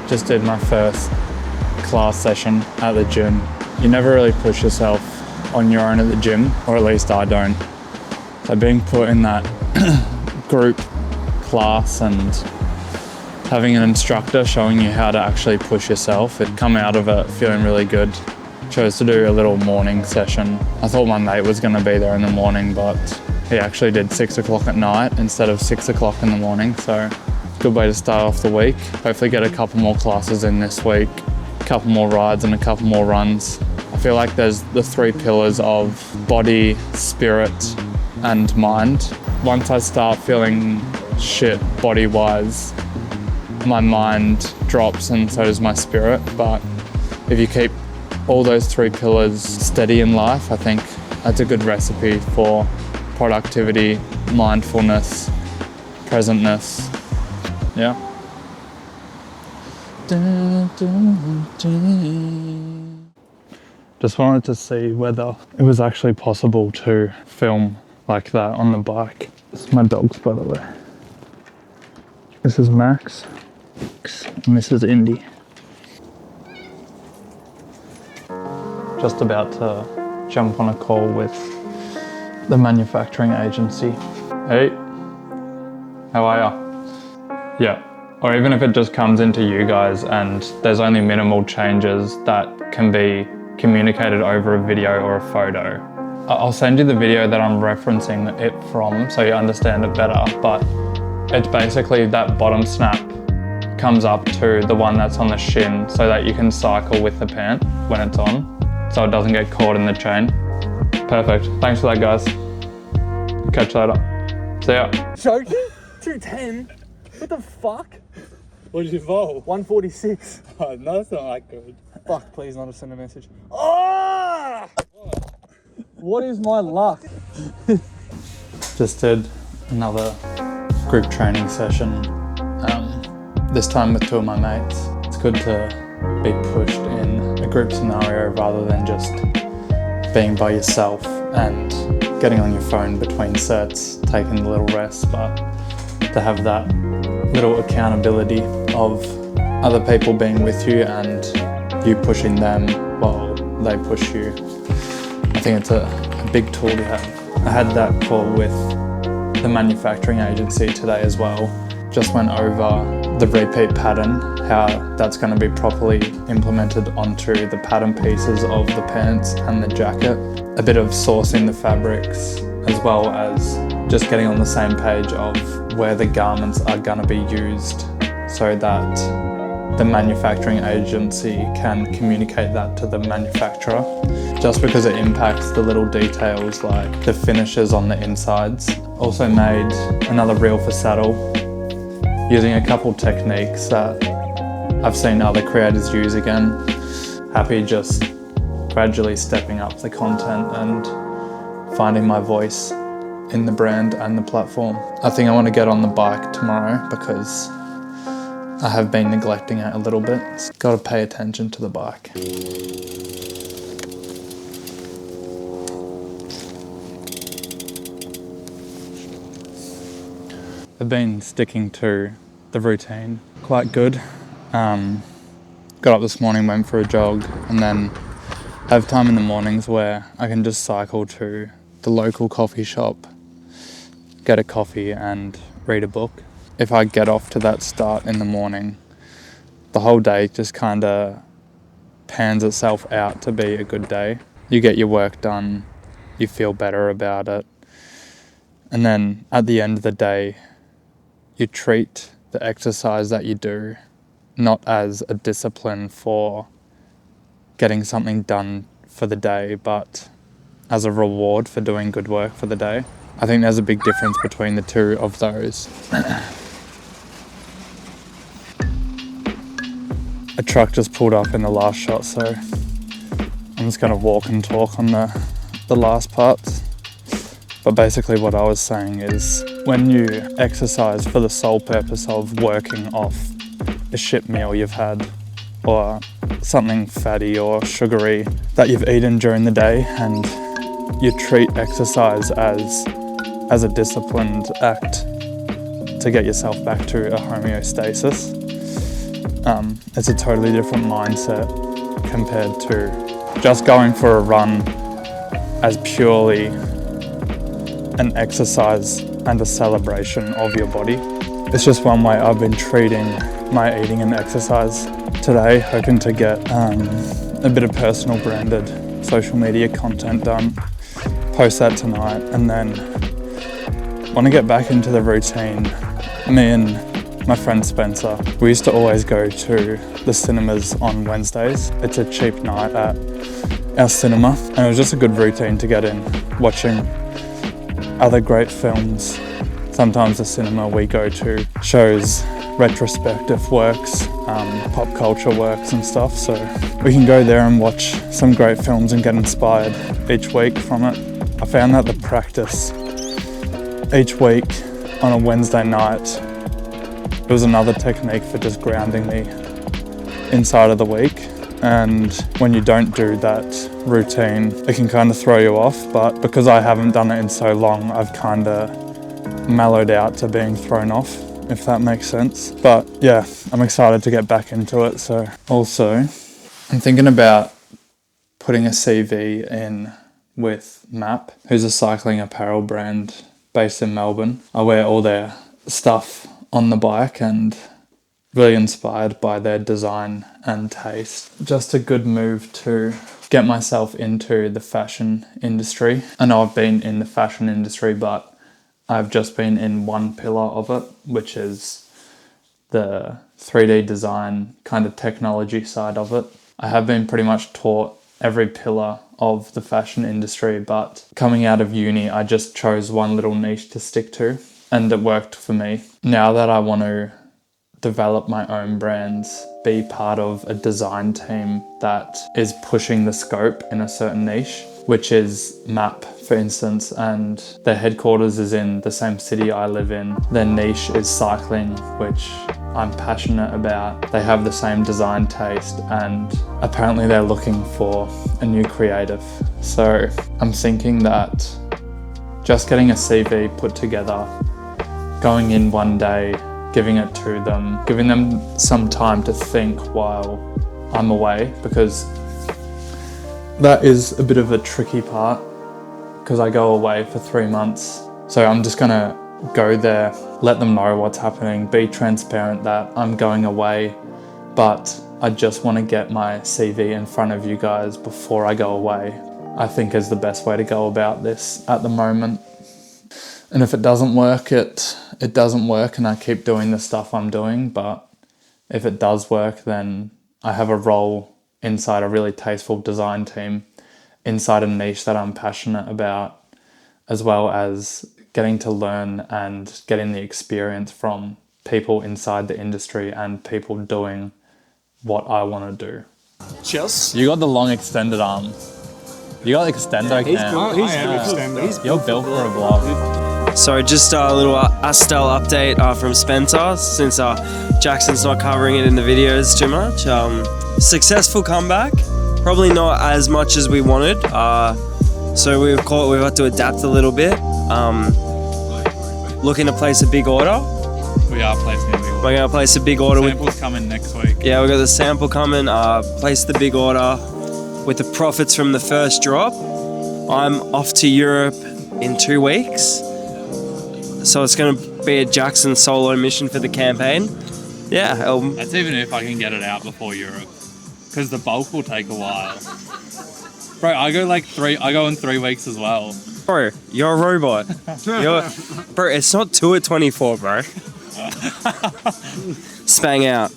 Just did my first class session at the gym. You never really push yourself on your own at the gym, or at least I don't. So being put in that group class and having an instructor showing you how to actually push yourself, it come out of it feeling really good. Chose to do a little morning session. I thought my mate was going to be there in the morning, but he actually did 6 o'clock at night instead of 6 o'clock in the morning. So good way to start off the week. Hopefully get a couple more classes in this week, a couple more rides and a couple more runs. I feel like there's the 3 pillars of body, spirit and mind. Once I start feeling shit body-wise, my mind drops and so does my spirit. But if you keep all those 3 pillars steady in life, I think that's a good recipe for productivity, mindfulness, presentness. Yeah. Just wanted to see whether it was actually possible to film like that on the bike. This is my dogs, by the way. This is Max, and this is Indy. Just about to jump on a call with the manufacturing agency. Hey, how are ya? Yeah, or even if it just comes into you guys and there's only minimal changes that can be communicated over a video or a photo. I'll send you the video that I'm referencing it from so you understand it better, but it's basically that bottom snap comes up to the one that's on the shin so that you can cycle with the pant when it's on, so it doesn't get caught in the chain. Perfect. Thanks for that, guys. Catch you later. See ya. Joking? 210? What the fuck? What did you roll? 146. Oh, no, it's not that good. Fuck, please not send a message. Oh! What is my luck? Just did another group training session, this time with 2 of my mates. It's good to be pushed in a group scenario rather than just being by yourself and getting on your phone between sets, taking a little rest, but to have that little accountability of other people being with you and you pushing them while they push you. I think it's a big tool to have. I had that call with the manufacturing agency today as well. Just went over the repeat pattern, how that's going to be properly implemented onto the pattern pieces of the pants and the jacket. A bit of sourcing the fabrics, as well as just getting on the same page of where the garments are going to be used so that the manufacturing agency can communicate that to the manufacturer. Just because it impacts the little details like the finishes on the insides. Also made another reel for saddle using a couple techniques that I've seen other creators use again. Happy just gradually stepping up the content and finding my voice in the brand and the platform. I think I want to get on the bike tomorrow because I have been neglecting it a little bit. Got to pay attention to the bike. I've been sticking to the routine quite good. Got up this morning, went for a jog, and then have time in the mornings where I can just cycle to the local coffee shop, get a coffee and read a book. If I get off to that start in the morning, the whole day just kind of pans itself out to be a good day. You get your work done, you feel better about it, and then at the end of the day, you treat the exercise that you do not as a discipline for getting something done for the day, but as a reward for doing good work for the day. I think there's a big difference between the two of those. A truck just pulled up in the last shot, so I'm just going to walk and talk on the last parts. But basically what I was saying is when you exercise for the sole purpose of working off a shit meal you've had or something fatty or sugary that you've eaten during the day, and you treat exercise as a disciplined act to get yourself back to a homeostasis, it's a totally different mindset compared to just going for a run as purely an exercise and a celebration of your body. It's just one way I've been treating my eating and exercise today, hoping to get a bit of personal branded social media content done, post that tonight, and then want to get back into the routine. Me and my friend Spencer, we used to always go to the cinemas on Wednesdays. It's a cheap night at our cinema, and it was just a good routine to get in, watching other great films. Sometimes the cinema we go to shows retrospective works, pop culture works and stuff, so we can go there and watch some great films and get inspired each week from it. I found that the practice each week on a Wednesday night, it was another technique for just grounding me inside of the week. And when you don't do that routine, it can kind of throw you off, but because I haven't done it in so long, I've kind of mellowed out to being thrown off, if that makes sense. But yeah, I'm excited to get back into it. So also, I'm thinking about putting a CV in with MAAP, who's a cycling apparel brand based in Melbourne. I wear all their stuff on the bike and really inspired by their design and taste. Just a good move to get myself into the fashion industry. I know I've been in the fashion industry, but I've just been in one pillar of it, which is the 3D design kind of technology side of it. I have been pretty much taught every pillar of the fashion industry, but coming out of uni, I just chose one little niche to stick to, and it worked for me. Now that I want to develop my own brands, be part of a design team that is pushing the scope in a certain niche, which is MAAP, for instance, and their headquarters is in the same city I live in. Their niche is cycling, which I'm passionate about. They have the same design taste, and apparently they're looking for a new creative. So I'm thinking that just getting a CV put together, going in one day, giving it to them, giving them some time to think while I'm away, because that is a bit of a tricky part, because I go away for 3 months. So I'm just gonna go there, let them know what's happening, be transparent that I'm going away, but I just want to get my CV in front of you guys before I go away. I think is the best way to go about this at the moment. And if it doesn't work, it doesn't work, and I keep doing the stuff I'm doing. But if it does work, then I have a role inside a really tasteful design team, inside a niche that I'm passionate about, as well as getting to learn and getting the experience from people inside the industry and people doing what I want to do. Cheers. You got the long extended arm. You got extendo cam. You're built for a vlog. So just a little Astelle update from Spencer, since Jackson's not covering it in the videos too much. Successful comeback, probably not as much as we wanted. So we've had to adapt a little bit. Looking to place a big order. We are placing a big order. We're going to place a big order. Samples coming next week. Yeah, we've got the sample coming. Place the big order with the profits from the first drop. I'm off to Europe in 2 weeks. So it's going to be a Jackson solo mission for the campaign. Yeah. That's even if I can get it out before Europe, because the bulk will take a while. Bro, I go in 3 weeks as well. Bro, you're a robot. Bro, it's not 2 at 24, bro. Spang out.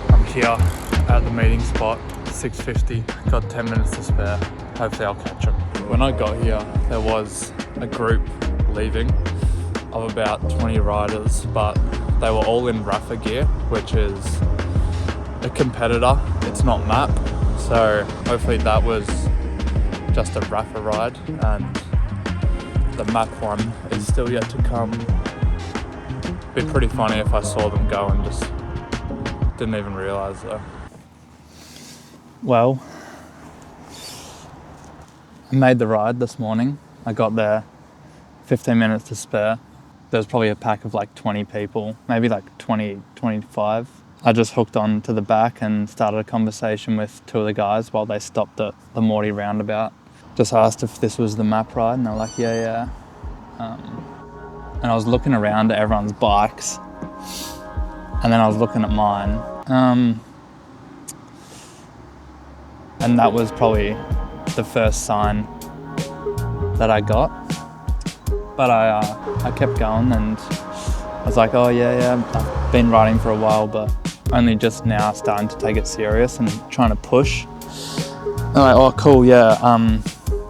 I'm here at the meeting spot, 6:50. Got 10 minutes to spare. Hopefully I'll catch them. When I got here, there was a group leaving of about 20 riders, but they were all in Rafa gear, which is a competitor. It's not MAAP, so hopefully that was just a Rafa ride, and the MAAP one is still yet to come. It'd be pretty funny if I saw them go and just didn't even realise though. Well, I made the ride this morning. I got there 15 minutes to spare. there's probably a pack of like 20 people, maybe like 20, 25. I just hooked on to the back and started a conversation with two of the guys while they stopped at the Morty roundabout. Just asked if this was the MAAP ride, and they're like, yeah. And I was looking around at everyone's bikes, and then I was looking at mine. And that was probably the first sign that I got. But I kept going, and I was like, oh yeah, I've been riding for a while, but only just now starting to take it serious and trying to push. And I'm like, oh cool, yeah.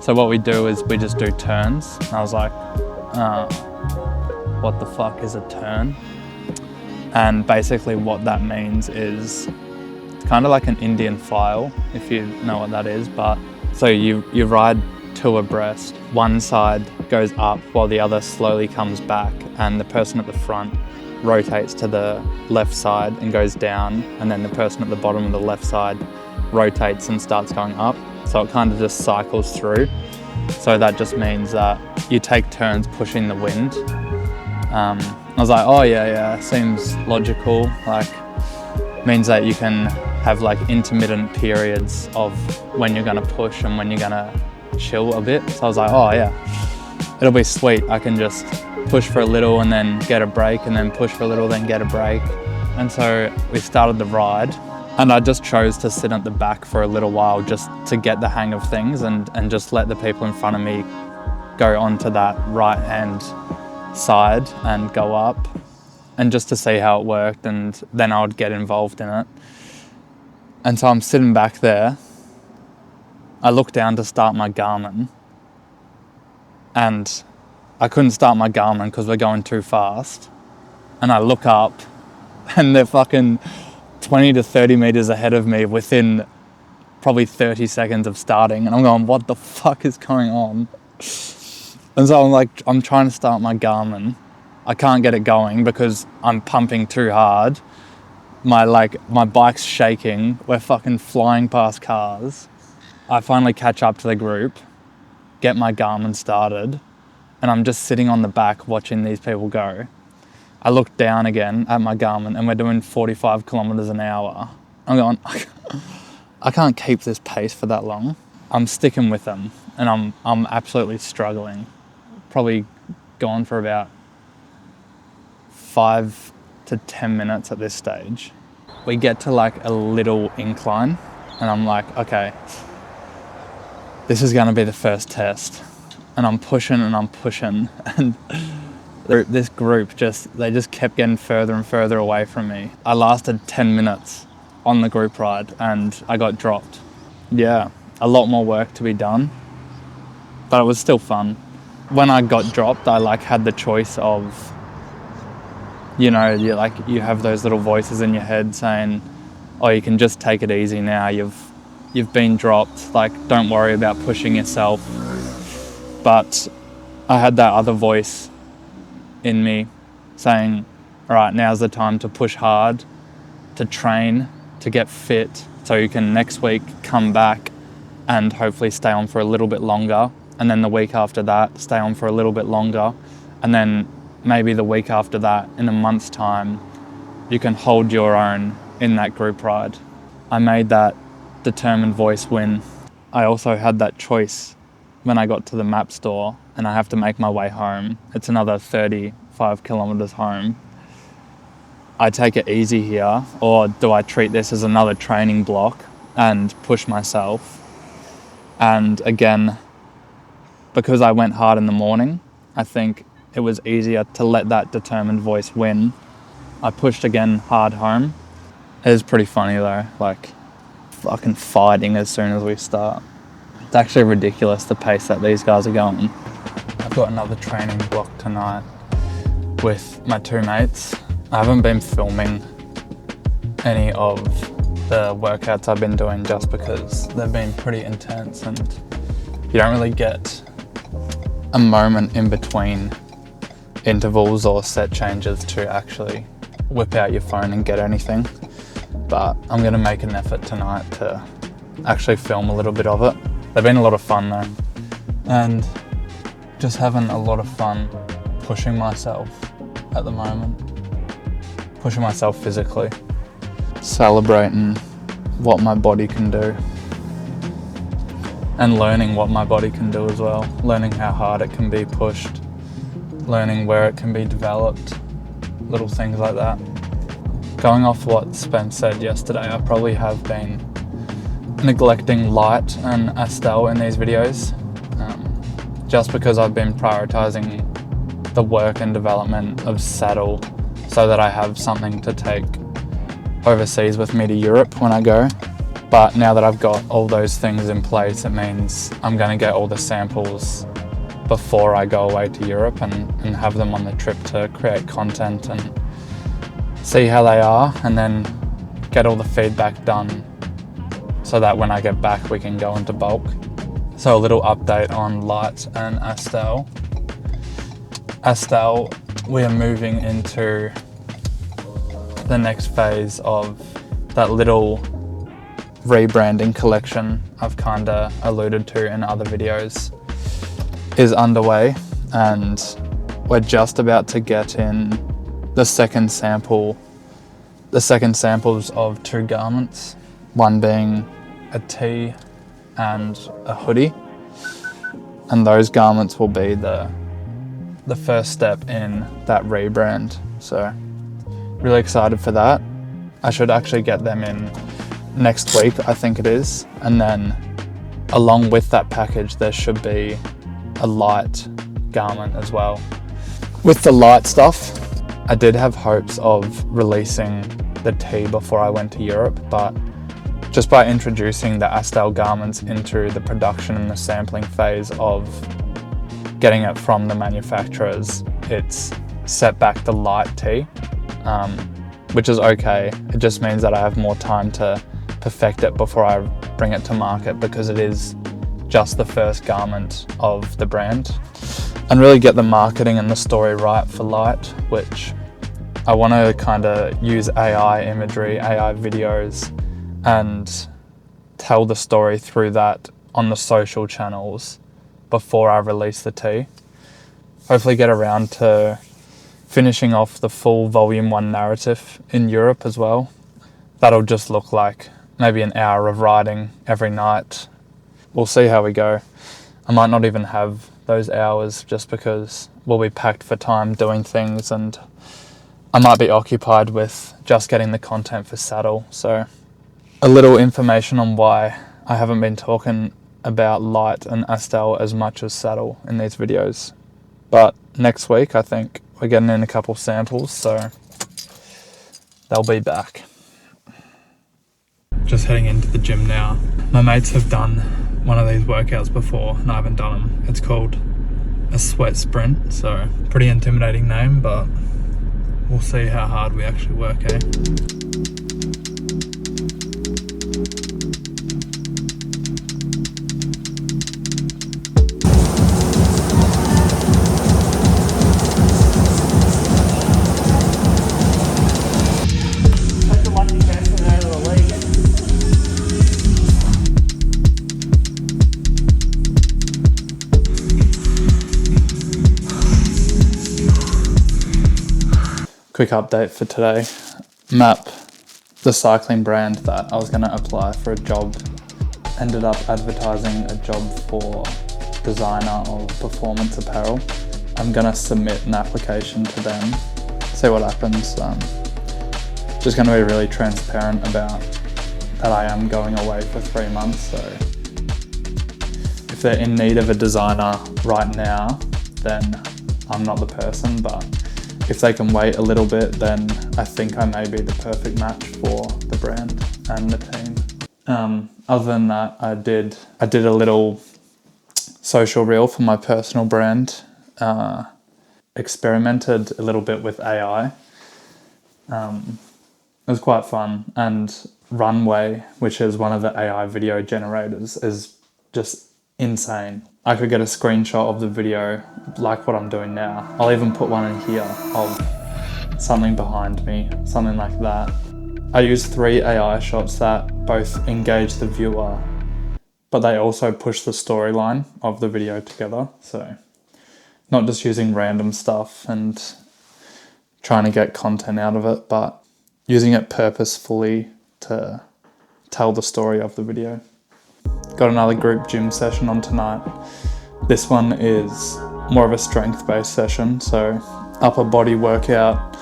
So what we do is we just do turns. And I was like, what the fuck is a turn? And basically what that means is it's kind of like an Indian file, if you know what that is. But so you ride two abreast. One side goes up while the other slowly comes back, and the person at the front rotates to the left side and goes down, and then the person at the bottom of the left side rotates and starts going up. So it kind of just cycles through. So that just means that you take turns pushing the wind. I was like, oh yeah, seems logical. Like, means that you can have like intermittent periods of when you're gonna push and when you're gonna chill a bit. So I was like, oh yeah, it'll be sweet. I can just push for a little and then get a break, and then push for a little, then get a break. And so we started the ride, and I just chose to sit at the back for a little while just to get the hang of things, and just let the people in front of me go onto that right hand side and go up, and just to see how it worked, and then I would get involved in it. And so I'm sitting back there. I look down to start my Garmin, and I couldn't start my Garmin because we're going too fast. And I look up, and they're fucking 20 to 30 meters ahead of me within probably 30 seconds of starting. And I'm going, what the fuck is going on? And so I'm trying to start my Garmin. I can't get it going because I'm pumping too hard. My bike's shaking. We're fucking flying past cars. I finally catch up to the group, get my Garmin started, and I'm just sitting on the back watching these people go. I look down again at my Garmin, and we're doing 45 kilometers an hour. I'm going, I can't keep this pace for that long. I'm sticking with them, and I'm absolutely struggling. Probably gone for about 5 to 10 minutes at this stage. We get to like a little incline, and I'm like, okay, this is gonna be the first test. And I'm pushing, and this group they just kept getting further and further away from me. I lasted 10 minutes on the group ride, and I got dropped. Yeah, a lot more work to be done, but it was still fun. When I got dropped, I had the choice of, you have those little voices in your head saying, oh, you can just take it easy now, you've been dropped, don't worry about pushing yourself. But I had that other voice in me saying, all right, now's the time to push hard, to train, to get fit, so you can next week come back and hopefully stay on for a little bit longer. And then the week after that, stay on for a little bit longer. And then maybe the week after that, in a month's time, you can hold your own in that group ride. I made that determined voice win. I also had that choice when I got to the MAAP store and I have to make my way home. It's another 35 kilometers home. I take it easy here, or do I treat this as another training block and push myself? And again, because I went hard in the morning, I think it was easier to let that determined voice win. I pushed again hard home. It was pretty funny though, fucking fighting as soon as we start. It's actually ridiculous the pace that these guys are going. I've got another training block tonight with my two mates. I haven't been filming any of the workouts I've been doing just because they've been pretty intense, and you don't really get a moment in between intervals or set changes to actually whip out your phone and get anything. But I'm gonna make an effort tonight to actually film a little bit of it. They've been a lot of fun though, and just having a lot of fun pushing myself at the moment. Pushing myself physically. Celebrating what my body can do. And learning what my body can do as well. Learning how hard it can be pushed. Learning where it can be developed. Little things like that. Going off what Spence said yesterday, I probably have been neglecting Light and Astelle in these videos. Just because I've been prioritizing the work and development of Saddle so that I have something to take overseas with me to Europe when I go. But now that I've got all those things in place, it means I'm going to get all the samples before I go away to Europe and have them on the trip to create content and see how they are, and then get all the feedback done so that when I get back we can go into bulk. So a little update on Light and Astelle. Astelle, we are moving into the next phase of that little rebranding collection I've kinda alluded to in other videos is underway, and we're just about to get in the second samples of 2 garments, one being a tee and a hoodie, and those garments will be the first step in that rebrand. So really excited for that. I should actually get them in next week, I think it is, and then along with that package there should be a Light garment as well. With the Light stuff, I did have hopes of releasing the tee before I went to Europe, but just by introducing the Astelle garments into the production and the sampling phase of getting it from the manufacturers, it's set back the Light tee, which is okay. It just means that I have more time to perfect it before I bring it to market, because it is just the first garment of the brand, and really get the marketing and the story right for Light, which I want to kind of use AI imagery, AI videos, and tell the story through that on the social channels before I release the tee. Hopefully get around to finishing off the full Volume 1 narrative in Europe as well. That'll just look like maybe an hour of riding every night. We'll see how we go. I might not even have those hours just because we'll be packed for time doing things, and I might be occupied with just getting the content for Saddle. So a little information on why I haven't been talking about Light and Astelle as much as Saddle in these videos. But next week I think we're getting in a couple samples, so they'll be back. Just heading into the gym now. My mates have done one of these workouts before and I haven't done them. It's called a sweat sprint, so pretty intimidating name, but we'll see how hard we actually work, eh? Quick update for today. MAAP, the cycling brand that I was going to apply for a job, ended up advertising a job for designer of performance apparel. I'm going to submit an application to them, see what happens. Just going to be really transparent about that I am going away for 3 months, so if they're in need of a designer right now, then I'm not the person, but if they can wait a little bit, then I think I may be the perfect match for the brand and the team. Other than that, I did a little social reel for my personal brand. Experimented a little bit with AI. It was quite fun, and Runway, which is one of the AI video generators, is just insane. I could get a screenshot of the video like what I'm doing now. I'll even put one in here of something behind me, something like that. I used 3 AI shots that both engage the viewer, but they also push the storyline of the video together. So not just using random stuff and trying to get content out of it, but using it purposefully to tell the story of the video. Got another group gym session on tonight. This one is more of a strength-based session, so upper body workout,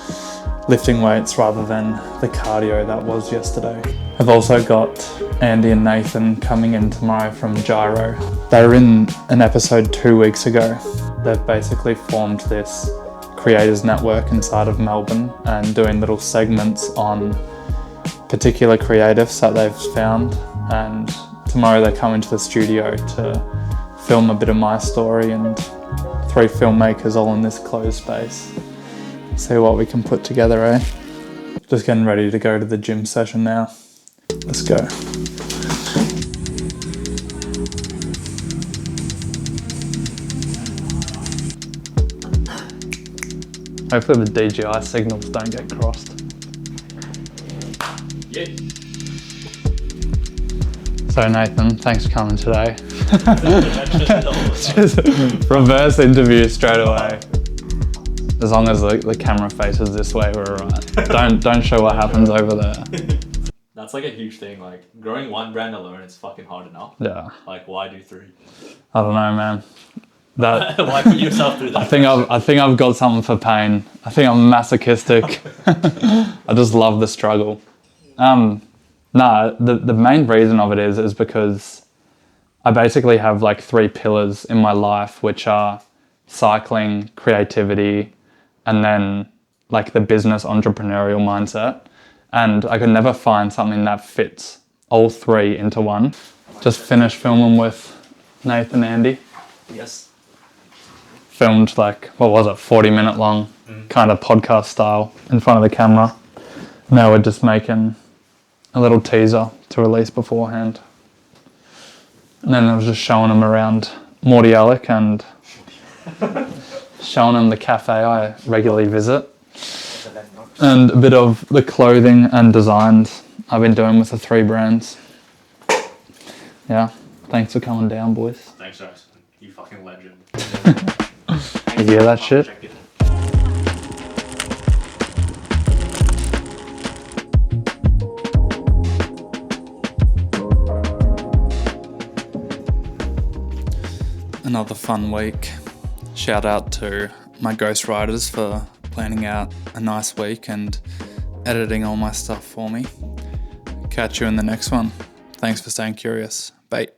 lifting weights rather than the cardio that was yesterday. I've also got Andy and Nathan coming in tomorrow from Gyro. They were in an episode 2 weeks ago. They've basically formed this creators network inside of Melbourne and doing little segments on particular creatives that they've found, and tomorrow they come into the studio to film a bit of my story, and 3 filmmakers all in this closed space. See what we can put together, eh? Just getting ready to go to the gym session now. Let's go. Hopefully the DJI signals don't get crossed. Yeah. So Nathan, thanks for coming today. Just reverse interview straight away. As long as the camera faces this way, we're alright. Don't show what happens over there. That's like a huge thing. Like growing one brand alone, it's fucking hard enough. Yeah. Like why do 3? I don't know, man. That Why put yourself through that? I think I've got something for pain. I think I'm masochistic. I just love the struggle. The main reason of it is because I basically have like 3 pillars in my life, which are cycling, creativity, and then like the business entrepreneurial mindset. And I could never find something that fits all 3 into one. Just finished filming with Nathan and Andy. Yes. Filmed like, 40-minute long, kind of podcast style in front of the camera. Now we're just making a little teaser to release beforehand. And then I was just showing them around Morty Alec and showing them the cafe I regularly visit. And a bit of the clothing and designs I've been doing with the 3 brands. Yeah, thanks for coming down, boys. Thanks, guys. You fucking legend. You hear that shit? Another fun week. Shout out to my ghostwriters for planning out a nice week and editing all my stuff for me. Catch you in the next one. Thanks for staying curious. Bye.